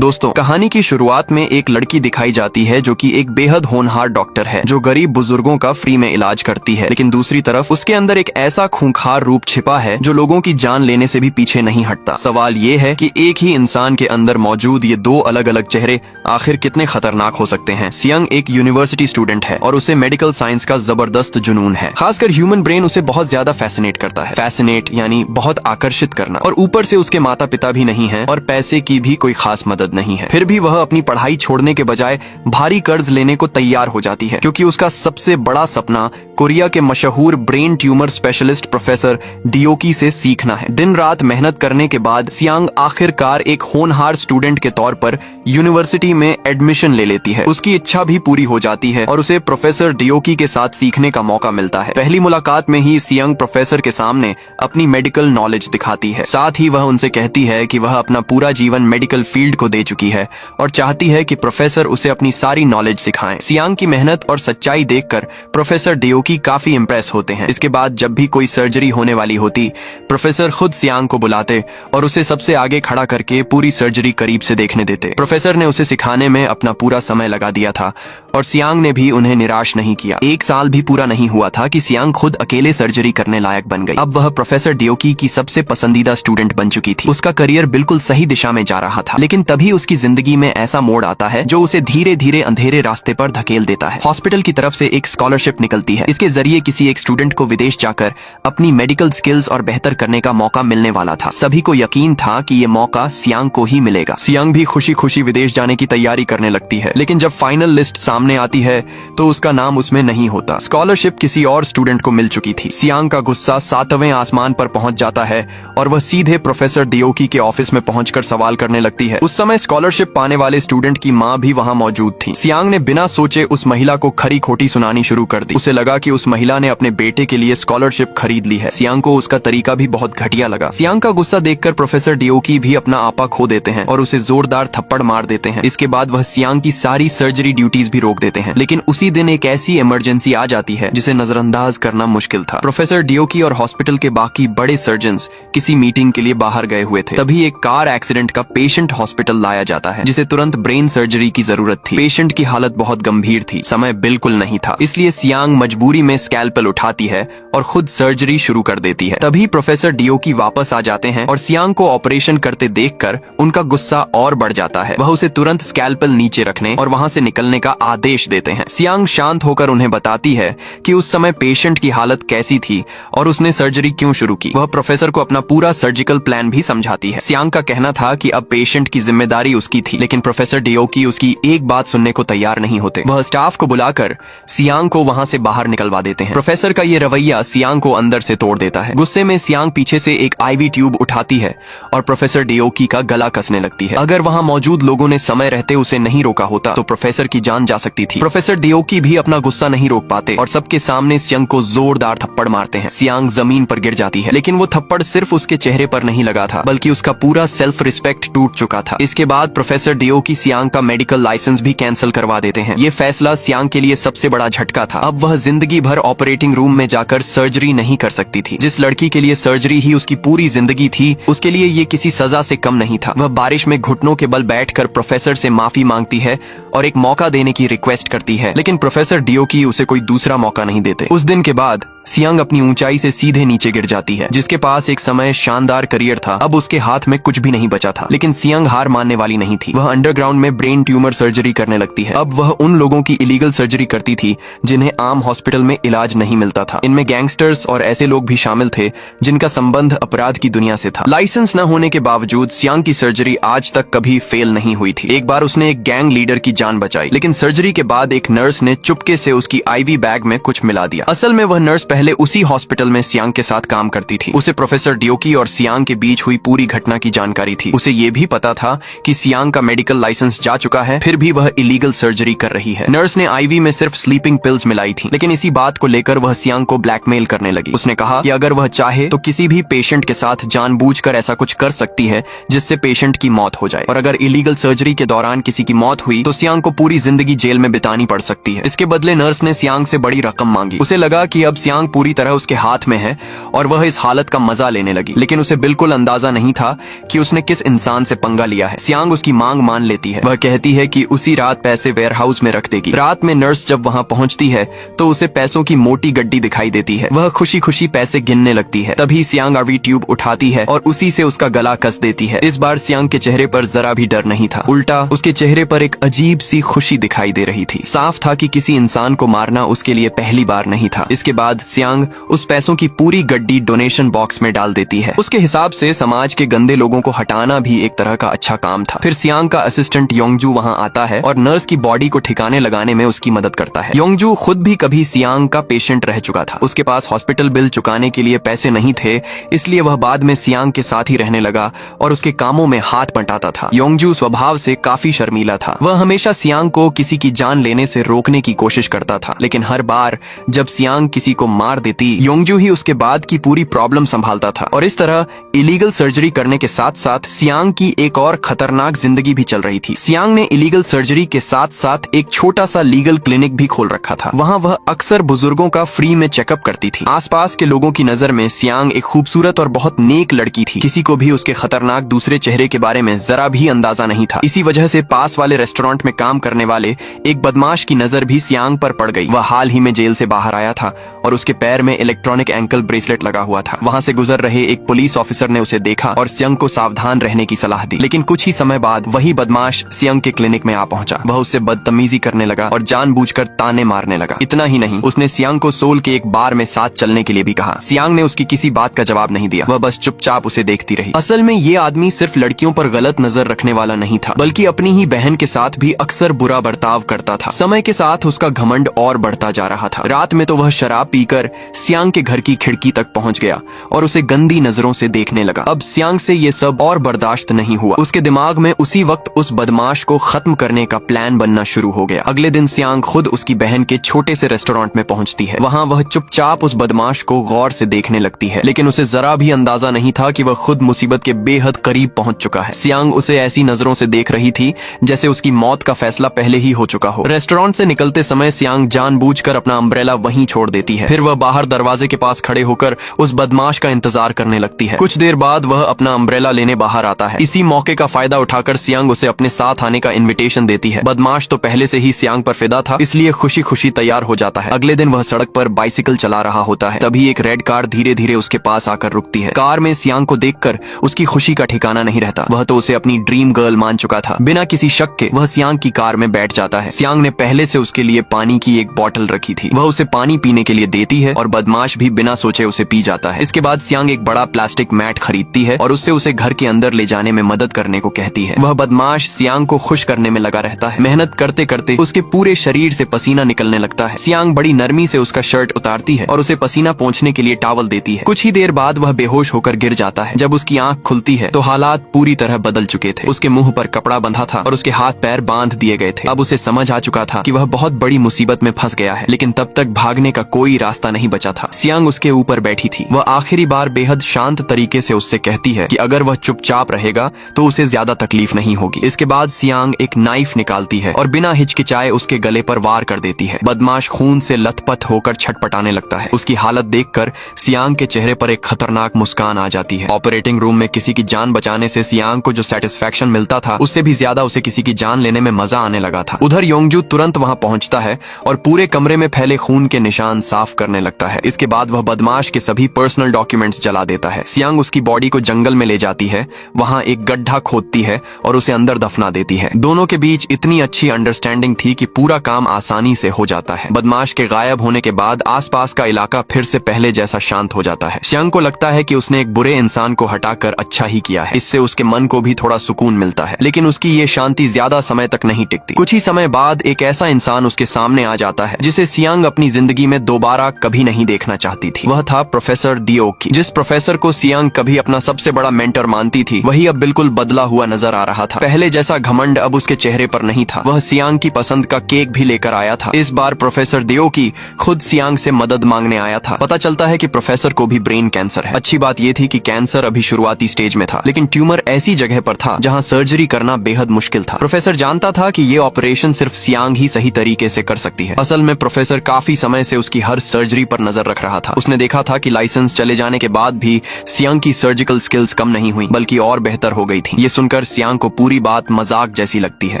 दोस्तों, कहानी की शुरुआत में एक लड़की दिखाई जाती है जो कि एक बेहद होनहार डॉक्टर है जो गरीब बुजुर्गों का फ्री में इलाज करती है। लेकिन दूसरी तरफ उसके अंदर एक ऐसा खूंखार रूप छिपा है जो लोगों की जान लेने से भी पीछे नहीं हटता। सवाल ये है कि एक ही इंसान के अंदर मौजूद ये दो अलग अलग चेहरे आखिर कितने खतरनाक हो सकते हैं। सियांग एक यूनिवर्सिटी स्टूडेंट है और उसे मेडिकल साइंस का जबरदस्त जुनून है। खासकर ह्यूमन ब्रेन उसे बहुत ज्यादा फैसिनेट करता है। फैसिनेट यानी बहुत आकर्षित करना। और ऊपर से उसके माता पिता भी नहीं है और पैसे की भी कोई खास मदद नहीं है। फिर भी वह अपनी पढ़ाई छोड़ने के बजाय भारी कर्ज लेने को तैयार हो जाती है क्योंकि उसका सबसे बड़ा सपना कोरिया के मशहूर ब्रेन ट्यूमर स्पेशलिस्ट प्रोफेसर डियोकी से सीखना है। दिन रात मेहनत करने के बाद सियांग आखिरकार एक होनहार स्टूडेंट के तौर पर यूनिवर्सिटी में एडमिशन ले लेती है। उसकी इच्छा भी पूरी हो जाती है और उसे प्रोफेसर डियोकी के साथ सीखने का मौका मिलता है। पहली मुलाकात में ही सियांग प्रोफेसर के सामने अपनी मेडिकल नॉलेज दिखाती है। साथ ही वह उनसे कहती है कि वह अपना पूरा जीवन मेडिकल फील्ड को दे चुकी है और चाहती है कि प्रोफेसर उसे अपनी सारी नॉलेज सिखाएं। सियांग की मेहनत और सच्चाई देखकर प्रोफेसर डियोकी काफी इंप्रेस होते हैं। इसके बाद जब भी कोई सर्जरी होने वाली होती, प्रोफेसर खुद सियांग को बुलाते और उसे सबसे आगे खड़ा करके पूरी सर्जरी करीब से देखने देते। प्रोफेसर ने उसे सिखाने में अपना पूरा समय लगा दिया था और सियांग ने भी उन्हें निराश नहीं किया। 1 साल भी पूरा नहीं हुआ था कि सियांग खुद अकेले सर्जरी करने लायक बन गई। अब वह प्रोफेसर डियोकी की सबसे पसंदीदा स्टूडेंट बन चुकी थी। उसका करियर बिल्कुल सही दिशा में जा रहा था। लेकिन तभी उसकी जिंदगी में ऐसा मोड़ आता है जो उसे धीरे धीरे अंधेरे रास्ते पर धकेल देता है। हॉस्पिटल की तरफ से एक स्कॉलरशिप निकलती है। इसके जरिए किसी एक स्टूडेंट को विदेश जाकर अपनी मेडिकल स्किल्स और बेहतर करने का मौका मिलने वाला था। सभी को यकीन था कि ये मौका सियांग को ही मिलेगा। सियांग भी खुशी खुशी विदेश जाने की तैयारी करने लगती है। लेकिन जब फाइनल लिस्ट सामने आती है तो उसका नाम उसमें नहीं होता। स्कॉलरशिप किसी और स्टूडेंट को मिल चुकी थी। सियांग का गुस्सा 7वें आसमान पर पहुंच जाता है और वह सीधे प्रोफेसर डियोकी के ऑफिस में पहुंचकर सवाल करने लगती है। उस समय स्कॉलरशिप पाने वाले स्टूडेंट की माँ भी वहाँ मौजूद थी। सियांग ने बिना सोचे उस महिला को खरी खोटी सुनानी शुरू कर दी। उसे लगा कि उस महिला ने अपने बेटे के लिए स्कॉलरशिप खरीद ली है। सियांग को उसका तरीका भी बहुत घटिया लगा। सियांग का गुस्सा देखकर प्रोफेसर डियोकी भी अपना आपा खो देते हैं और उसे जोरदार थप्पड़ मार देते हैं। इसके बाद वह सियांग की सारी सर्जरी ड्यूटीज भी रोक देते हैं। लेकिन उसी दिन एक ऐसी इमरजेंसी आ जाती है जिसे नजरअंदाज करना मुश्किल था। प्रोफेसर डियोकी और हॉस्पिटल के बाकी बड़े सर्जन्स किसी मीटिंग के लिए बाहर गए हुए थे। तभी एक कार एक्सीडेंट का पेशेंट हॉस्पिटल लाया जाता है जिसे तुरंत ब्रेन सर्जरी की जरूरत थी। पेशेंट की हालत बहुत गंभीर थी। समय बिल्कुल नहीं था। इसलिए सियांग मजबूरी में स्कैल्पेल उठाती है और खुद सर्जरी शुरू कर देती है। तभी प्रोफेसर डियोकी वापस आ जाते हैं और सियांग को ऑपरेशन करते देखकर उनका गुस्सा और बढ़ जाता है। वह उसे तुरंत स्कैल्पेल नीचे रखने और वहां से निकलने का आदेश देते हैं। सियांग शांत होकर उन्हें बताती है कि उस समय पेशेंट की हालत कैसी थी और उसने सर्जरी क्यों शुरू की। वह प्रोफेसर को अपना पूरा सर्जिकल प्लान भी समझाती है। सियांग का कहना था कि अब पेशेंट की जिम्मेदारी उसकी थी, लेकिन प्रोफेसर डियोकी उसकी एक बात सुनने को तैयार नहीं होते। वह स्टाफ को बुलाकर सियांग को वहां से बाहर निकलवा देते हैं। प्रोफेसर का ये रवैया सियांग को अंदर से तोड़ देता है। गुस्से में सियांग पीछे से एक आईवी ट्यूब उठाती है और प्रोफेसर डियोकी का गला कसने लगती है। अगर वहां मौजूद लोगों ने समय रहते उसे नहीं रोका होता तो प्रोफेसर की जान जा सकती थी। प्रोफेसर डियोकी भी अपना गुस्सा नहीं रोक पाते और सबके सामने सियांग को जोरदार थप्पड़ मारते हैं। सियांग जमीन पर गिर जाती है, लेकिन वो थप्पड़ सिर्फ उसके चेहरे पर नहीं लगा था बल्कि उसका पूरा सेल्फ रिस्पेक्ट टूट चुका था। इसके बाद प्रोफेसर डियोकी सियांग का मेडिकल लाइसेंस भी कैंसिल करवा देते हैं। ये फैसला सियांग के लिए सबसे बड़ा झटका था। अब वह जिंदगी भर ऑपरेटिंग रूम में जाकर सर्जरी नहीं कर सकती थी। जिस लड़की के लिए सर्जरी ही उसकी पूरी जिंदगी थी, उसके लिए ये किसी सजा से कम नहीं था। वह बारिश में घुटनों के बल बैठकर प्रोफेसर से माफी मांगती है और एक मौका देने की रिक्वेस्ट करती है, लेकिन प्रोफेसर डियोकी उसे कोई दूसरा मौका नहीं देते। उस दिन के बाद सियांग अपनी ऊंचाई से सीधे नीचे गिर जाती है। जिसके पास एक समय शानदार करियर था, अब उसके हाथ में कुछ भी नहीं बचा था। लेकिन सियांग हार मानने वाली नहीं थी। वह अंडरग्राउंड में ब्रेन ट्यूमर सर्जरी करने लगती है। अब वह उन लोगों की इलीगल सर्जरी करती थी जिन्हें आम हॉस्पिटल में इलाज नहीं मिलता था। इनमें गैंगस्टर्स और ऐसे लोग भी शामिल थे जिनका संबंध अपराध की दुनिया से था। लाइसेंस न होने के बावजूद सियांग की सर्जरी आज तक कभी फेल नहीं हुई थी। एक बार उसने एक गैंग लीडर की जान बचाई, लेकिन सर्जरी के बाद एक नर्स ने चुपके से उसकी आईवी बैग में कुछ मिला दिया। असल में वह नर्स पहले उसी हॉस्पिटल में सियांग के साथ काम करती थी। उसे प्रोफेसर डियोकी और सियांग के बीच हुई पूरी घटना की जानकारी थी। उसे ये भी पता था कि सियांग का मेडिकल लाइसेंस जा चुका है, फिर भी वह इलीगल सर्जरी कर रही है। नर्स ने आईवी में सिर्फ स्लीपिंग पिल्स मिलाई थी, लेकिन इसी की बात को लेकर वह सियांग को ब्लैकमेल करने लगी। उसने कहा कि अगर वह चाहे तो किसी भी पेशेंट के साथ जानबूझकर ऐसा कुछ कर सकती है जिससे पेशेंट की मौत हो जाए, और अगर इलीगल सर्जरी के दौरान किसी की मौत हुई तो सियांग को पूरी जिंदगी जेल में बितानी पड़ सकती है। इसके बदले नर्स ने सियांग से बड़ी रकम मांगी। उसे लगा कि अब सियांग पूरी तरह उसके हाथ में है और वह इस हालत का मजा लेने लगी, लेकिन उसे बिल्कुल अंदाजा नहीं था कि उसने किस इंसान से पंगा लिया है। सियांग उसकी मांग मान लेती है। वह कहती है कि उसी रात पैसे वेयरहाउस में रख देगी। रात में नर्स जब वहां पहुंचती है तो उसे पैसों की मोटी गड्डी दिखाई देती है। वह खुशी खुशी पैसे गिनने लगती है। तभी सियांग आरवी ट्यूब उठाती है और उसी से उसका गला कस देती है। इस बार सियांग के चेहरे पर जरा भी डर नहीं था, उल्टा उसके चेहरे पर एक अजीब सी खुशी दिखाई दे रही थी। साफ था कि किसी इंसान को मारना उसके लिए पहली बार नहीं था। इसके बाद सियांग उस पैसों की पूरी गड्डी डोनेशन बॉक्स में डाल देती है। उसके हिसाब से समाज के गंदे लोगों को हटाना भी एक तरह का अच्छा काम था। फिर सियांग का असिस्टेंट योंगजू वहां आता है और नर्स की बॉडी को ठिकाने लगाने में उसकी मदद करता है। योंगजू खुद भी कभी सियांग का पेशेंट रह चुका था। उसके पास हॉस्पिटल बिल चुकाने के लिए पैसे नहीं थे, इसलिए वह बाद में सियांग के साथ ही रहने लगा और उसके कामों में हाथ बंटाता था। योंगजू स्वभाव से काफी शर्मीला था। वह हमेशा सियांग को किसी की जान लेने से रोकने की कोशिश करता था, लेकिन हर बार जब सियांग किसी को मार देती, योंगजू ही उसके बाद की पूरी प्रॉब्लम संभालता था। और इस तरह इलीगल सर्जरी करने के साथ साथ सियांग की एक और खतरनाक जिंदगी भी चल रही थी। सियांग ने इलीगल सर्जरी के साथ साथ एक छोटा सा लीगल क्लिनिक भी खोल रखा था। वहाँ वह अक्सर बुजुर्गों का फ्री में चेकअप करती थी। आसपास के लोगों की नजर में सियांग एक खूबसूरत और बहुत नेक लड़की थी। किसी को भी उसके खतरनाक दूसरे चेहरे के बारे में जरा भी अंदाजा नहीं था। इसी वजह से पास वाले रेस्टोरेंट में काम करने वाले एक बदमाश की नजर भी सियांग पर पड़ गई। वह हाल ही में जेल से बाहर आया था और उसके पैर में इलेक्ट्रॉनिक एंकल ब्रेसलेट लगा हुआ था। वहाँ से गुजर रहे एक पुलिस ऑफिसर ने उसे देखा और सियांग को सावधान रहने की सलाह दी, लेकिन कुछ ही समय बाद वही बदमाश सियांग के क्लिनिक में आ पहुंचा। वह उससे बदतमीजी करने लगा और जानबूझकर ताने मारने लगा। इतना ही नहीं, उसने सियांग को सोल के एक बार में साथ चलने के लिए भी कहा। सियांग ने उसकी किसी बात का जवाब नहीं दिया। वह बस चुपचाप उसे देखती रही। असल में ये आदमी सिर्फ लड़कियों पर गलत नजर रखने वाला नहीं था, बल्कि अपनी ही बहन के साथ भी अक्सर बुरा बर्ताव करता था। समय के साथ उसका घमंड और बढ़ता जा रहा था। रात में तो वह शराब पीकर सियांग के घर की खिड़की तक पहुंच गया और उसे गंदी नजरों से देखने लगा। अब सियांग से ये सब और बर्दाश्त नहीं हुआ। उसके दिमाग में उसी वक्त उस बदमाश को खत्म करने का प्लान बनना शुरू हो गया। अगले दिन सियांग खुद उसकी बहन के छोटे से रेस्टोरेंट में पहुंचती है। वहाँ वह चुपचाप उस बदमाश को गौर से देखने लगती है, लेकिन उसे जरा भी अंदाजा नहीं था कि वह खुद मुसीबत के बेहद करीब पहुंच चुका है। सियांग उसे ऐसी नजरों से देख रही थी जैसे उसकी मौत का फैसला पहले ही हो चुका हो। रेस्टोरेंट से निकलते समय सियांग जानबूझकर अपना अम्ब्रेला वहीं छोड़ देती है। फिर वह बाहर दरवाजे के पास खड़े होकर उस बदमाश का इंतजार करने लगती है। कुछ देर बाद वह अपना अम्ब्रेला लेने बाहर आता है। इसी मौके का फायदा उठाकर सियांग उसे अपने साथ आने का इन्विटेशन देती है। बदमाश तो पहले से ही सियांग पर फिदा था, इसलिए खुशी खुशी तैयार हो जाता है। अगले दिन वह सड़क पर बाइसिकल चला रहा होता है। तभी एक रेड कार धीरे धीरे उसके पास आकर रुकती है। कार में सियांग को देखकर उसकी खुशी का ठिकाना नहीं रहता। वह तो उसे अपनी ड्रीम गर्ल मान चुका था। बिना किसी शक के वह सियांग की कार में बैठ जाता है। सियांग ने पहले से उसके लिए पानी की एक बोतल रखी थी। वह उसे पानी पीने के लिए देती है और बदमाश भी बिना सोचे उसे पी जाता है। इसके बाद सियांग एक बड़ा प्लास्टिक मैट खरीदती है और उससे उसे घर के अंदर ले जाने में मदद करने को कहती है। वह बदमाश सियांग को खुश करने में लगा रहता है। मेहनत करते करते उसके पूरे शरीर से पसीना निकलने लगता है। सियांग बड़ी नरमी से उसका शर्ट उतारती है और उसे पसीना पोंछने के लिए टॉवल देती है। कुछ ही देर बाद वह बेहोश होकर गिर जाता है। जब उसकी आंख खुलती है तो हालात पूरी तरह बदल चुके थे। उसके मुंह पर कपड़ा बंधा था और उसके हाथ पैर बांध दिए गए थे। अब उसे समझ आ चुका था कि वह बहुत बड़ी मुसीबत में फंस गया है, लेकिन तब तक भागने का कोई रास्ता नहीं बचा था। सियांग उसके ऊपर बैठी थी। वह आखिरी बार बेहद शांत तरीके से उससे कहती है कि अगर वह चुपचाप रहेगा तो उसे ज्यादा तकलीफ नहीं होगी। इसके बाद सियांग एक नाइफ निकालती है और बिना हिचकिचाए उसके गले पर वार कर देती है। बदमाश खून से लथपथ होकर छटपटाने लगता है। उसकी हालत देखकर सियांग के चेहरे पर एक खतरनाक मुस्कान आ जाती है। ऑपरेटिंग रूम में किसी की जान बचाने से सियांग को जो सेटिस्फेक्शन मिलता था, उससे भी ज्यादा उसे किसी की जान लेने में मजा आने लगा था। उधर योंगजू तुरंत वहां पहुंचता है और पूरे कमरे में फैले खून के निशान साफ करने लगता है। इसके बाद वह बदमाश के सभी पर्सनल डॉक्यूमेंट्स जला देता है। सियांग उसकी बॉडी को जंगल में ले जाती है, वहां एक गड्ढा खोदती है और उसे अंदर दफना देती है। दोनों के बीच इतनी अच्छी अंडरस्टैंडिंग थी कि पूरा काम आसानी से हो जाता है। बदमाश के गायब होने के बाद आसपास का इलाका फिर से पहले जैसा शांत हो जाता है। सियांग को लगता है कि उसने एक बुरे इंसान को हटाकर अच्छा ही किया है। इससे उसके मन को भी थोड़ा सुकून मिलता है, लेकिन उसकी ये शांति ज्यादा समय तक नहीं टिकती। कुछ ही समय बाद एक ऐसा इंसान उसके सामने आ जाता है जिसे सियांग अपनी जिंदगी में दोबारा कभी नहीं देखना चाहती थी। वह था प्रोफेसर डिओकी। जिस प्रोफेसर को सियांग कभी अपना सबसे बड़ा मेंटर मानती थी, वही अब बिल्कुल बदला हुआ नजर आ रहा था। पहले जैसा घमंड अब उसके चेहरे पर नहीं था। वह सियांग की पसंद का केक भी लेकर आया था। इस बार प्रोफेसर डिओकी डियोकी खुद सियांग से मदद मांगने आया था। पता चलता है कि प्रोफेसर को भी ब्रेन कैंसर है। अच्छी बात यह थी कि कैंसर अभी शुरुआती स्टेज में था, लेकिन ट्यूमर ऐसी जगह पर था जहां सर्जरी करना बेहद मुश्किल था। प्रोफेसर जानता था कि ये ऑपरेशन सिर्फ सियांग ही सही तरीके से कर सकती है। असल में प्रोफेसर काफी समय से उसकी हर सर्जरी पर नजर रख रहा था। उसने देखा था कि लाइसेंस चले जाने के बाद भी सियांग की सर्जिकल स्किल्स कम नहीं हुई, बल्कि और बेहतर हो गई थी। ये सुनकर सियांग को पूरी बात मजाक जैसी लगती है।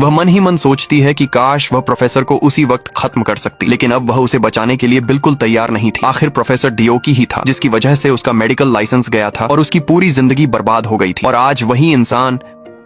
वह मन ही मन सोचती है कि काश वह प्रोफेसर को उसी वक्त खत्म कर सकती, लेकिन अब वह उसे बचाने के लिए बिल्कुल तैयार नहीं थी। आखिर प्रोफेसर डियोकी ही था जिसकी वजह से उसका मेडिकल लाइसेंस गया था और उसकी पूरी जिंदगी बर्बाद हो गई थी। और आज वही इंसान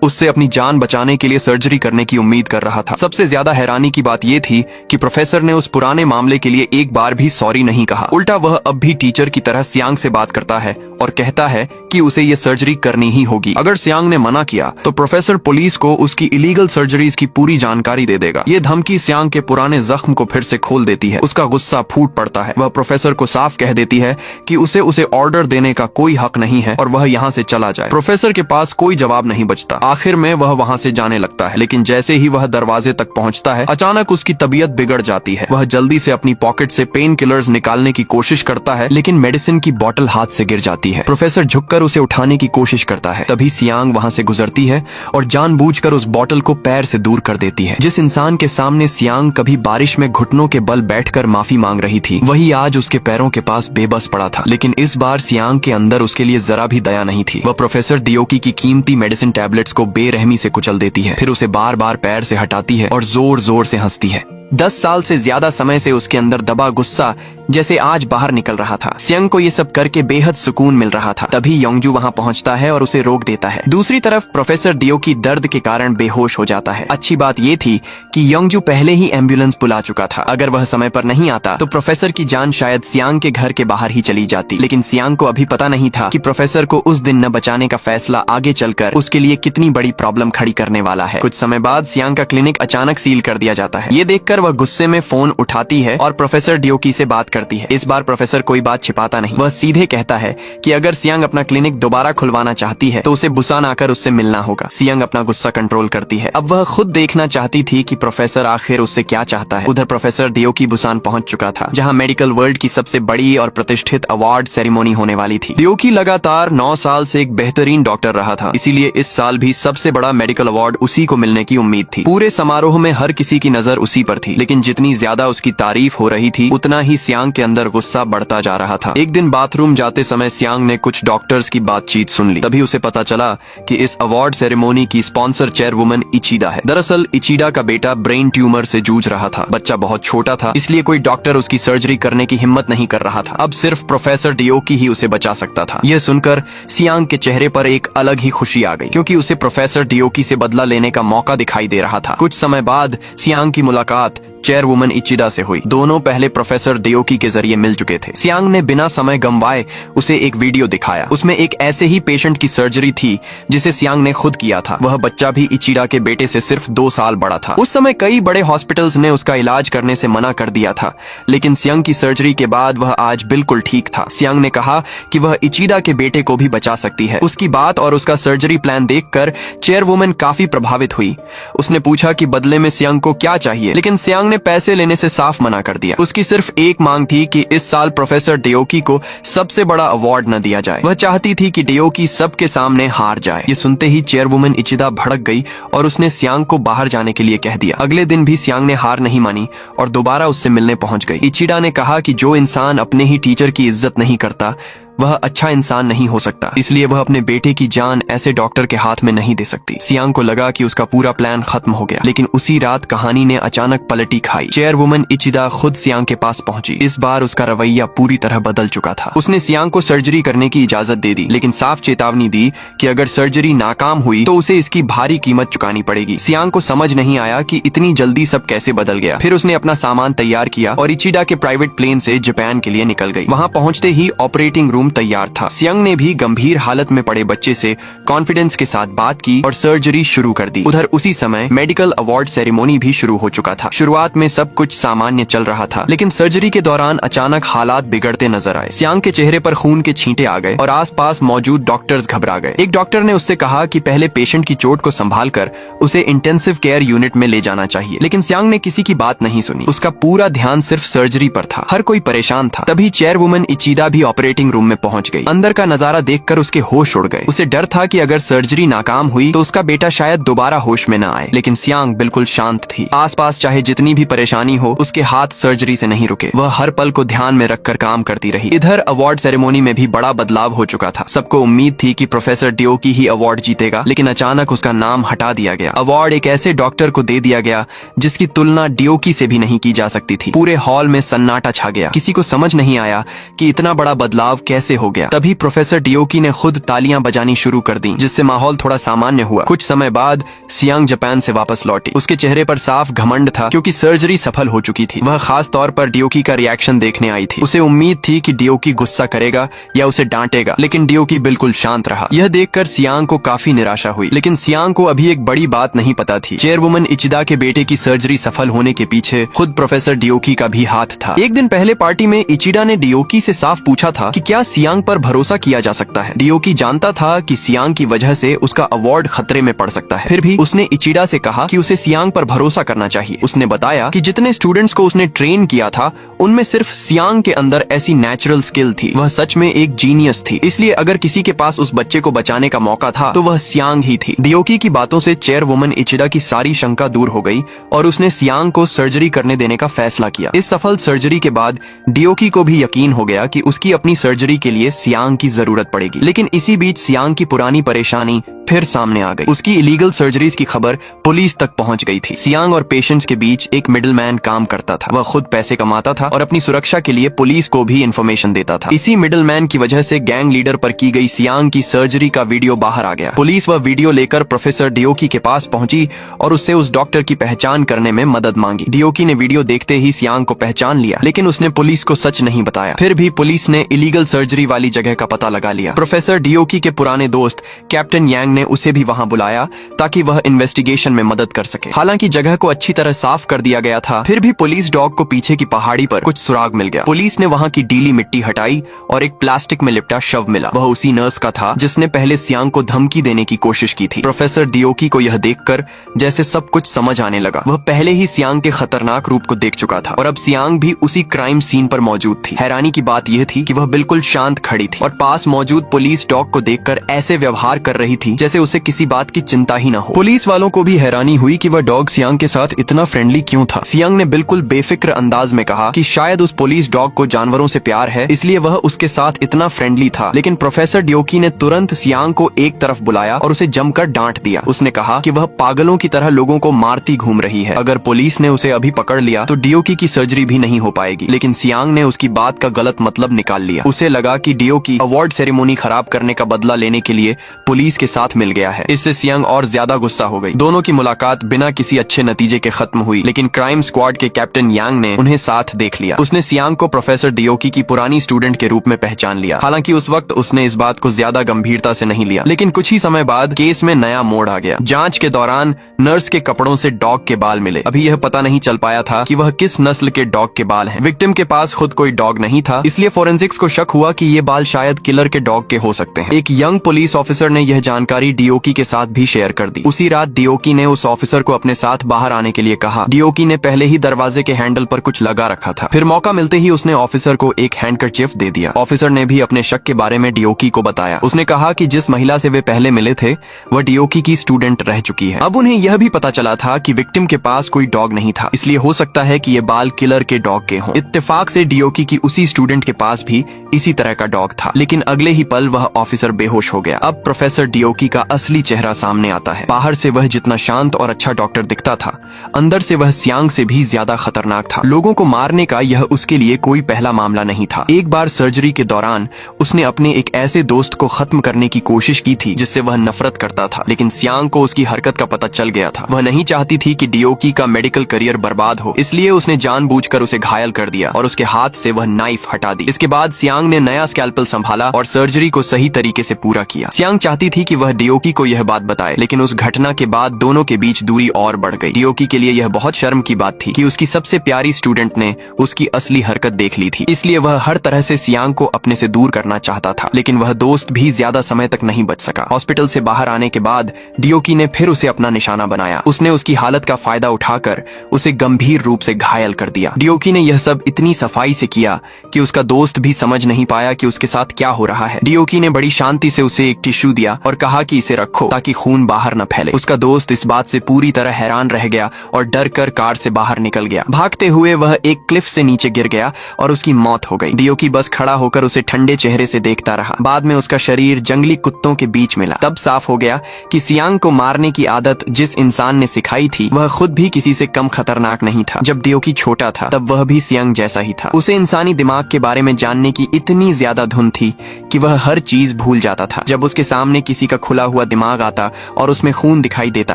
उससे अपनी जान बचाने के लिए सर्जरी करने की उम्मीद कर रहा था। सबसे ज्यादा हैरानी की बात यह थी कि प्रोफेसर ने उस पुराने मामले के लिए एक बार भी सॉरी नहीं कहा। उल्टा वह अब भी टीचर की तरह सियांग से बात करता है और कहता है कि उसे ये सर्जरी करनी ही होगी। अगर सियांग ने मना किया तो प्रोफेसर पुलिस को उसकी इलीगल सर्जरीज की पूरी जानकारी दे देगा। ये धमकी सियांग के पुराने जख्म को फिर से खोल देती है। उसका गुस्सा फूट पड़ता है। वह प्रोफेसर को साफ कह देती है कि उसे ऑर्डर देने का कोई हक नहीं है और वह यहाँ से चला जाए। प्रोफेसर के पास कोई जवाब नहीं बचता। आखिर में वह वहाँ से जाने लगता है, लेकिन जैसे ही वह दरवाजे तक पहुँचता है अचानक उसकी तबीयत बिगड़ जाती है। वह जल्दी से अपनी पॉकेट से पेन किलर्स निकालने की कोशिश करता है, लेकिन मेडिसिन की बोतल हाथ से गिर जाती है। प्रोफेसर झुककर उसे उठाने की कोशिश करता है। तभी सियांग वहाँ से गुजरती है और जानबूझकर उस बोतल को पैर से दूर कर देती है। जिस इंसान के सामने सियांग कभी बारिश में घुटनों के बल बैठकर माफी मांग रही थी, वही आज उसके पैरों के पास बेबस पड़ा था। लेकिन इस बार सियांग के अंदर उसके लिए जरा भी दया नहीं थी। वह प्रोफेसर डियोकी की कीमती मेडिसिन टैबलेट्स को बेरहमी से कुचल देती है, फिर उसे बार बार पैर से हटाती है और जोर जोर से हंसती है। 10 साल से ज्यादा समय से उसके अंदर दबा गुस्सा जैसे आज बाहर निकल रहा था। सियांग को ये सब करके बेहद सुकून मिल रहा था। तभी योंगजू वहाँ पहुँचता है और उसे रोक देता है। दूसरी तरफ प्रोफेसर डियोकी दर्द के कारण बेहोश हो जाता है। अच्छी बात ये थी कि योंगजू पहले ही एम्बुलेंस बुला चुका था। अगर वह समय पर नहीं आता तो प्रोफेसर की जान शायद सियांग के घर के बाहर ही चली जाती। लेकिन सियांग को अभी पता नहीं था कि प्रोफेसर को उस दिन न बचाने का फैसला आगे चलकर उसके लिए कितनी बड़ी प्रॉब्लम खड़ी करने वाला है। कुछ समय बाद सियांग का क्लिनिक अचानक सील कर दिया जाता है। ये देखकर वह गुस्से में फोन उठाती है और प्रोफेसर डियोकी से बात करती है। इस बार प्रोफेसर कोई बात छिपाता नहीं। वह सीधे कहता है कि अगर सियांग अपना क्लिनिक दोबारा खुलवाना चाहती है तो उसे बुसान आकर उससे मिलना होगा। सियांग अपना गुस्सा कंट्रोल करती है। अब वह खुद देखना चाहती थी कि प्रोफेसर आखिर उससे क्या चाहता है। उधर प्रोफेसर डियोकी बुसान पहुंच चुका था, जहां मेडिकल वर्ल्ड की सबसे बड़ी और प्रतिष्ठित अवार्ड सेरेमनी होने वाली थी। डियोकी लगातार 9 साल से एक बेहतरीन डॉक्टर रहा था, इसीलिए इस साल भी सबसे बड़ा मेडिकल अवार्ड उसी को मिलने की उम्मीद थी। पूरे समारोह में हर किसी की नजर उसी पर थी, लेकिन जितनी ज्यादा उसकी तारीफ हो रही थी उतना ही सियांग के अंदर गुस्सा बढ़ता जा रहा था। एक दिन बाथरूम जाते समय सियांग ने कुछ डॉक्टर्स की बातचीत सुन ली। तभी उसे पता चला कि इस अवार्ड सेरेमनी की स्पॉन्सर चेयरवुमन इचिदा है। दरअसल इचिदा का बेटा ब्रेन ट्यूमर से जूझ रहा था। बच्चा बहुत छोटा था, इसलिए कोई डॉक्टर उसकी सर्जरी करने की हिम्मत नहीं कर रहा था। अब सिर्फ प्रोफेसर डियोकी ही उसे बचा सकता था। यह सुनकर सियांग के चेहरे पर एक अलग ही खुशी आ गई, क्योंकि उसे प्रोफेसर डियोकी से बदला लेने का मौका दिखाई दे रहा था। कुछ समय बाद सियांग की मुलाकात चेयरवुमन इचिदा से हुई। दोनों पहले प्रोफेसर डियोकी के जरिए मिल चुके थे। सियांग ने बिना समय गंवाए उसे एक वीडियो दिखाया। उसमें एक ऐसे ही पेशेंट की सर्जरी थी जिसे सियांग ने खुद किया था। वह बच्चा भी इचिदा के बेटे से सिर्फ 2 साल बड़ा था। उस समय कई बड़े हॉस्पिटल्स ने उसका इलाज करने से मना कर दिया था, लेकिन सियांग की सर्जरी के बाद वह आज बिल्कुल ठीक था। सियांग ने कहा कि वह इचिदा के बेटे को भी बचा सकती है। उसकी बात और उसका सर्जरी प्लान देखकर चेयरवुमन काफी प्रभावित हुई। उसने पूछा कि बदले में सियांग को क्या चाहिए, लेकिन सियांग ने पैसे लेने से साफ मना कर दिया। उसकी सिर्फ एक मांग थी कि इस साल प्रोफेसर डियोकी को सबसे बड़ा अवार्ड न दिया जाए। वह चाहती थी कि डियोकी सबके सामने हार जाए। ये सुनते ही चेयरवुमन इचिदा भड़क गई और उसने सियांग को बाहर जाने के लिए कह दिया। अगले दिन भी सियांग ने हार नहीं मानी और दोबारा उससे मिलने पहुंच गई। इचिदा ने कहा कि जो इंसान अपने ही टीचर की इज्जत नहीं करता वह अच्छा इंसान नहीं हो सकता, इसलिए वह अपने बेटे की जान ऐसे डॉक्टर के हाथ में नहीं दे सकती। सियांग को लगा कि उसका पूरा प्लान खत्म हो गया, लेकिन उसी रात कहानी ने अचानक पलटी खाई। चेयरवुमन इचिदा खुद सियांग के पास पहुंची। इस बार उसका रवैया पूरी तरह बदल चुका था। उसने सियांग को सर्जरी करने की इजाजत दे दी, लेकिन साफ चेतावनी दी कि अगर सर्जरी नाकाम हुई तो उसे इसकी भारी कीमत चुकानी पड़ेगी। सियांग को समझ नहीं आया कि इतनी जल्दी सब कैसे बदल गया। फिर उसने अपना सामान तैयार किया और इचिदा के प्राइवेट प्लेन से जापान के लिए निकल गई। वहाँ पहुँचते ही ऑपरेटिंग रूम तैयार था। सियांग ने भी गंभीर हालत में पड़े बच्चे से कॉन्फिडेंस के साथ बात की और सर्जरी शुरू कर दी। उधर उसी समय मेडिकल अवार्ड सेरेमनी भी शुरू हो चुका था। शुरुआत में सब कुछ सामान्य चल रहा था, लेकिन सर्जरी के दौरान अचानक हालात बिगड़ते नजर आए। सियांग के चेहरे पर खून के छींटे आ गए और आसपास मौजूद डॉक्टर्स घबरा गए। एक डॉक्टर ने उससे कहा कि पहले पेशेंट की चोट को संभालकर उसे इंटेंसिव केयर यूनिट में ले जाना चाहिए, लेकिन सियांग ने किसी की बात नहीं सुनी। उसका पूरा ध्यान सिर्फ सर्जरी पर था। हर कोई परेशान था। तभी चेयरवुमन इचिदा भी ऑपरेटिंग रूम में पहुंच गई। अंदर का नजारा देखकर उसके होश उड़ गए। उसे डर था कि अगर सर्जरी नाकाम हुई तो उसका बेटा शायद दोबारा होश में न आए, लेकिन सियांग बिल्कुल शांत थी। आसपास चाहे जितनी भी परेशानी हो, उसके हाथ सर्जरी से नहीं रुके। वह हर पल को ध्यान में रखकर काम करती रही। इधर अवार्ड सेरेमनी में भी बड़ा बदलाव हो चुका था। सबको उम्मीद थी कि प्रोफेसर डियोकी ही अवार्ड जीतेगा, लेकिन अचानक उसका नाम हटा दिया गया। अवार्ड एक ऐसे डॉक्टर को दे दिया गया जिसकी तुलना डियोकी से भी नहीं की जा सकती थी। पूरे हॉल में सन्नाटा छा गया। किसी को समझ नहीं आया कि इतना बड़ा बदलाव कैसे हो गया। तभी प्रोफेसर डियोकी ने खुद तालियां बजानी शुरू कर दी, जिससे माहौल थोड़ा सामान्य हुआ। कुछ समय बाद सियांग जापान से वापस लौटी। उसके चेहरे पर साफ घमंड था, क्योंकि सर्जरी सफल हो चुकी थी। वह खास तौर पर डियोकी का रिएक्शन देखने आई थी। उसे उम्मीद थी कि डियोकी गुस्सा करेगा या उसे डांटेगा, लेकिन डियोकी बिल्कुल शांत रहा। यह देखकर सियांग को काफी निराशा हुई, लेकिन सियांग को अभी एक बड़ी बात नहीं पता थी। चेयरवुमन इचिदा के बेटे की सर्जरी सफल होने के पीछे खुद प्रोफेसर डियोकी का भी हाथ था। एक दिन पहले पार्टी में इचिदा ने डियोकी से साफ पूछा था कि क्या सियांग पर भरोसा किया जा सकता है। डियोकी जानता था कि सियांग की वजह से उसका अवार्ड खतरे में पड़ सकता है, फिर भी उसने इचिदा से कहा कि उसे सियांग पर भरोसा करना चाहिए। उसने बताया कि जितने स्टूडेंट्स को उसने ट्रेन किया था, उनमें सिर्फ सियांग के अंदर ऐसी नेचुरल स्किल थी। वह सच में एक जीनियस थी, इसलिए अगर किसी के पास उस बच्चे को बचाने का मौका था तो वह सियांग ही थी। डियोकी की बातों से चेयरवुमन इचिदा की सारी शंका दूर हो गई और उसने सियांग को सर्जरी करने देने का फैसला किया। इस सफल सर्जरी के बाद डियोकी को भी यकीन हो गया कि उसकी अपनी सर्जरी के लिए सियांग की जरूरत पड़ेगी। लेकिन इसी बीच सियांग की पुरानी परेशानी फिर सामने आ गई। उसकी इलीगल सर्जरीज की खबर पुलिस तक पहुंच गई थी। सियांग और पेशेंट्स के बीच एक मिडलमैन काम करता था। वह खुद पैसे कमाता था और अपनी सुरक्षा के लिए पुलिस को भी इन्फॉर्मेशन देता था। इसी मिडलमैन की वजह से गैंग लीडर पर की गई सियांग की सर्जरी का वीडियो बाहर आ गया। पुलिस वह वीडियो लेकर प्रोफेसर डियोकी के पास पहुंची और उससे उस डॉक्टर की पहचान करने में मदद मांगी। डियोकी ने वीडियो देखते ही सियांग को पहचान लिया, लेकिन उसने पुलिस को सच नहीं बताया। फिर भी पुलिस ने इलीगल सर्जरी वाली जगह का पता लगा लिया। प्रोफेसर डियोकी के पुराने दोस्त कैप्टन यांग ने उसे भी वहां बुलाया ताकि वह इन्वेस्टिगेशन में मदद कर सके। हालांकि जगह को अच्छी तरह साफ कर दिया गया था, फिर भी पुलिस डॉग को पीछे की पहाड़ी पर कुछ सुराग मिल गया। पुलिस ने वहां की डीली मिट्टी हटाई और एक प्लास्टिक में लिपटा शव मिला। वह उसी नर्स का था जिसने पहले सियांग को धमकी देने की कोशिश की थी। प्रोफेसर डियोकी को यह देखकर जैसे सब कुछ समझ आने लगा। वह पहले ही सियांग के खतरनाक रूप को देख चुका था और अब सियांग भी उसी क्राइम सीन पर मौजूद थी। हैरानी की बात यह थी कि वह बिल्कुल शांत खड़ी थी और पास मौजूद पुलिस डॉग को देखकर ऐसे व्यवहार कर रही थी जैसे उसे किसी बात की चिंता ही न हो। पुलिस वालों को भी हैरानी हुई कि वह डॉग सियांग के साथ इतना फ्रेंडली क्यों था। सियांग ने बिल्कुल बेफिक्र अंदाज में कहा कि शायद उस पुलिस डॉग को जानवरों से प्यार है, इसलिए वह उसके साथ इतना फ्रेंडली था। लेकिन प्रोफेसर डियोकी ने तुरंत सियांग को एक तरफ बुलाया और उसे जमकर डांट दिया। उसने कहा कि वह पागलों की तरह लोगों को मारती घूम रही है। अगर पुलिस ने उसे अभी पकड़ लिया तो डियोकी की सर्जरी भी नहीं हो पाएगी। लेकिन सियांग ने उसकी बात का गलत मतलब निकाल लिया। उसे लगा कि डियोकी अवार्ड सेरेमनी खराब करने का बदला लेने के लिए पुलिस के साथ मिल गया है। इससे सियांग और ज्यादा गुस्सा हो गई। दोनों की मुलाकात बिना किसी अच्छे नतीजे के खत्म हुई, लेकिन क्राइम स्क्वाड के कैप्टन यांग ने उन्हें साथ देख लिया। उसने सियांग को प्रोफेसर डियोकी की पुरानी स्टूडेंट के रूप में पहचान लिया। हालांकि उस वक्त उसने इस बात को ज्यादा गंभीरता से नहीं लिया। लेकिन कुछ ही समय बाद केस में नया मोड़ आ गया। जांच के दौरान नर्स के कपड़ों से डॉग के बाल मिले। अभी यह पता नहीं चल पाया था कि वह किस नस्ल के डॉग के बाल हैं। विक्टिम के पास खुद कोई डॉग नहीं था, इसलिए फोरेंसिक्स को शक हुआ कि ये बाल शायद किलर के डॉग के हो सकते हैं। एक यंग पुलिस ऑफिसर ने यह जानकारी डियोकी के साथ भी शेयर कर दी। उसी रात डियोकी ने उस ऑफिसर को अपने साथ बाहर आने के लिए कहा। डियोकी ने पहले ही दरवाजे के हैंडल पर कुछ लगा रखा था। फिर मौका मिलते ही उसने ऑफिसर को एक हैंडकरचिफ दे दिया। ऑफिसर ने भी अपने शक के बारे में डियोकी को बताया। उसने कहा कि जिस महिला से वे पहले मिले थे वह डियोकी की स्टूडेंट रह चुकी है। अब उन्हें यह भी पता चला था कि विक्टिम के पास कोई डॉग नहीं था, इसलिए हो सकता है कि ये बाल किलर के डॉग के हों। इत्तेफाक से डियोकी की उसी स्टूडेंट के पास भी इसी तरह का डॉग था, लेकिन अगले ही पल वह ऑफिसर बेहोश हो गया। अब प्रोफेसर डियोकी का असली चेहरा सामने आता है। बाहर से वह जितना शांत और अच्छा डॉक्टर दिखता था, अंदर से वह सियांग से भी ज्यादा खतरनाक था। लोगों को मारने का यह उसके लिए कोई पहला मामला नहीं था। एक बार सर्जरी के दौरान उसने अपने एक ऐसे दोस्त को खत्म करने की कोशिश की थी जिससे वह नफरत करता था, लेकिन सियांग को उसकी हरकत का पता चल गया था। वह नहीं चाहती थी कि डियोकी का मेडिकल करियर बर्बाद हो, इसलिए उसने जानबूझकर उसे घायल कर दिया और उसके हाथ से वह नाइफ हटा दी। इसके बाद सियांग ने नया स्कैल्पल संभाला और सर्जरी को सही तरीके से पूरा किया। सियांग चाहती थी कि वह डियोकी को यह बात बताए, लेकिन उस घटना के बाद दोनों के बीच दूरी और बढ़ गई। डियोकी के लिए यह बहुत शर्म की बात थी कि उसकी सबसे प्यारी स्टूडेंट ने उसकी असली हरकत देख ली थी, इसलिए वह हर तरह से सियांग को अपने से दूर करना चाहता था। लेकिन वह दोस्त भी ज्यादा समय तक नहीं बच सका। हॉस्पिटल से बाहर आने के बाद डियोकी ने फिर उसे अपना निशाना बनाया। उसने उसकी हालत का फायदा उठाकर उसे गंभीर रूप से घायल कर दिया। डियोकी ने यह सब इतनी सफाई से किया कि उसका दोस्त भी समझ नहीं पाया कि उसके साथ क्या हो रहा है। डियोकी ने बड़ी शांति से उसे एक टिश्यू दिया और कहा कि इसे रखो ताकि खून बाहर न फैले। उसका दोस्त इस बात से पूरी तरह हैरान रह गया और डर कर कार से बाहर निकल गया। भागते हुए वह एक क्लिफ से नीचे गिर गया और उसकी मौत हो गई। डियोकी बस खड़ा होकर उसे ठंडे चेहरे से देखता रहा। बाद में उसका शरीर जंगली कुत्तों के बीच मिला। तब साफ हो गया कि सियांग को मारने की आदत जिस इंसान ने सिखाई थी वह खुद भी किसी से कम खतरनाक नहीं था। जब डियोकी छोटा था तब वह भी सियांग जैसा ही था। उसे इंसानी दिमाग के बारे में जानने की इतनी ज्यादा धुन थी कि वह हर चीज भूल जाता था। जब उसके सामने किसी का खुला हुआ दिमाग आता और उसमें खून दिखाई देता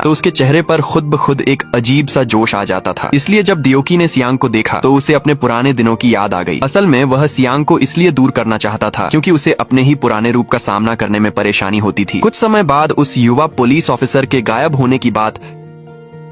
तो उसके चेहरे पर खुद ब खुद एक अजीब सा जोश आ जाता था। इसलिए जब डियोकी ने सियांग को देखा तो उसे अपने पुराने दिनों की याद आ गई। असल में वह सियांग को इसलिए दूर करना चाहता था क्योंकि उसे अपने ही पुराने रूप का सामना करने में परेशानी होती थी। कुछ समय बाद उस युवा पुलिस ऑफिसर के गायब होने की बात